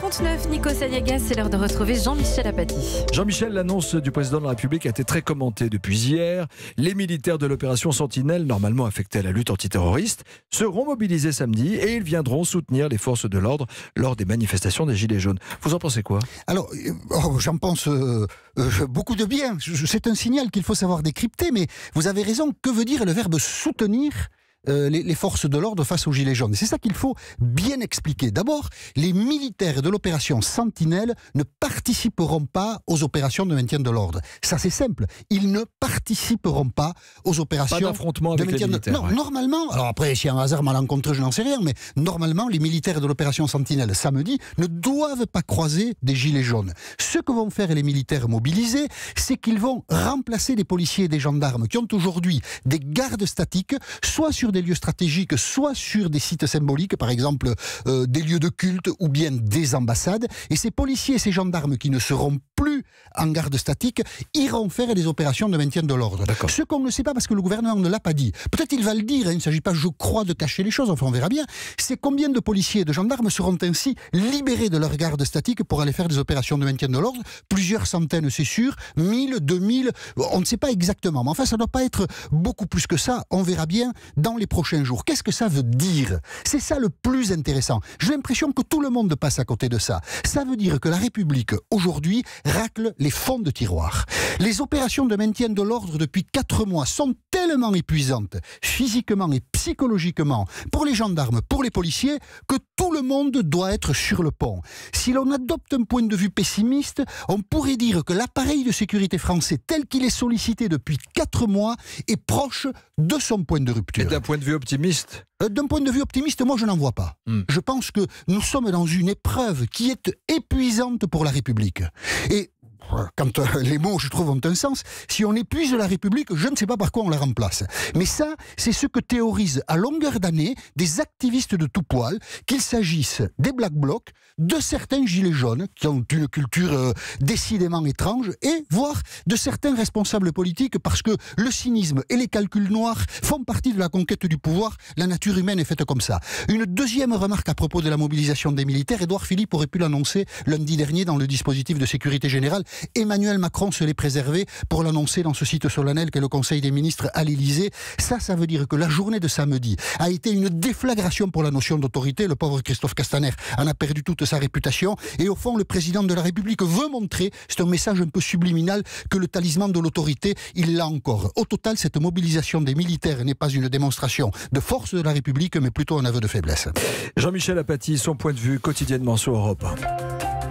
8h49, Nico Saliagas, c'est l'heure de retrouver Jean-Michel Apathy. Jean-Michel, l'annonce du président de la République a été très commentée depuis hier. Les militaires de l'opération Sentinelle, normalement affectés à la lutte antiterroriste, seront mobilisés samedi et ils viendront soutenir les forces de l'ordre lors des manifestations des Gilets jaunes. Vous en pensez quoi? Alors, j'en pense beaucoup de bien. C'est un signal qu'il faut savoir décrypter, mais vous avez raison. Que veut dire le verbe soutenir les forces de l'ordre face aux Gilets jaunes? C'est ça qu'il faut bien expliquer. D'abord, les militaires de l'opération Sentinelle ne participeront pas aux opérations de maintien de l'ordre. Ça, c'est simple. Ils ne participeront pas aux opérations d'affrontement de avec maintien les militaires. Non, normalement, alors après, s'il y a un hasard malencontreux, je n'en sais rien, mais normalement, les militaires de l'opération Sentinelle samedi ne doivent pas croiser des Gilets jaunes. Ce que vont faire les militaires mobilisés, c'est qu'ils vont remplacer des policiers et des gendarmes qui ont aujourd'hui des gardes statiques, soit sur des lieux stratégiques, soit sur des sites symboliques, par exemple des lieux de culte ou bien des ambassades. Et ces policiers et ces gendarmes qui ne seront plus en garde statique iront faire des opérations de maintien de l'ordre. Ce qu'on ne sait pas, parce que le gouvernement ne l'a pas dit, peut-être il va le dire, il ne s'agit pas, je crois, de cacher les choses, enfin on verra bien, c'est combien de policiers et de gendarmes seront ainsi libérés de leur garde statique pour aller faire des opérations de maintien de l'ordre. Plusieurs centaines, c'est sûr, 1000, 2000, on ne sait pas exactement, mais enfin ça ne doit pas être beaucoup plus que ça, on verra bien dans les prochains jours. Qu'est-ce que ça veut dire? C'est ça le plus intéressant. J'ai l'impression que tout le monde passe à côté de ça. Ça veut dire que la République, aujourd'hui, racle les fonds de tiroir. Les opérations de maintien de l'ordre depuis 4 mois sont tellement épuisantes, physiquement et psychologiquement, pour les gendarmes, pour les policiers, que tout le monde doit être sur le pont. Si l'on adopte un point de vue pessimiste, on pourrait dire que l'appareil de sécurité français, tel qu'il est sollicité depuis 4 mois, est proche de son point de rupture. Et d'un point de vue optimiste? D'un point de vue optimiste, moi je n'en vois pas. Je pense que nous sommes dans une épreuve qui est épuisante pour la République. Et quand les mots, je trouve, ont un sens, si on épuise la République, je ne sais pas par quoi on la remplace. Mais ça, c'est ce que théorisent à longueur d'année des activistes de tout poil, qu'il s'agisse des Black Blocs, de certains gilets jaunes, qui ont une culture décidément étrange, et voire de certains responsables politiques, parce que le cynisme et les calculs noirs font partie de la conquête du pouvoir. La nature humaine est faite comme ça. Une deuxième remarque à propos de la mobilisation des militaires, Édouard Philippe aurait pu l'annoncer lundi dernier dans le dispositif de sécurité générale. Emmanuel Macron se l'est préservé pour l'annoncer dans ce site solennel qu'est le Conseil des ministres à l'Élysée. Ça veut dire que la journée de samedi a été une déflagration pour la notion d'autorité. Le pauvre Christophe Castaner en a perdu toute sa réputation. Et au fond, le président de la République veut montrer, c'est un message un peu subliminal, que le talisman de l'autorité, il l'a encore. Au total, cette mobilisation des militaires n'est pas une démonstration de force de la République, mais plutôt un aveu de faiblesse. Jean-Michel Apathy, son point de vue quotidiennement sur Europe 1.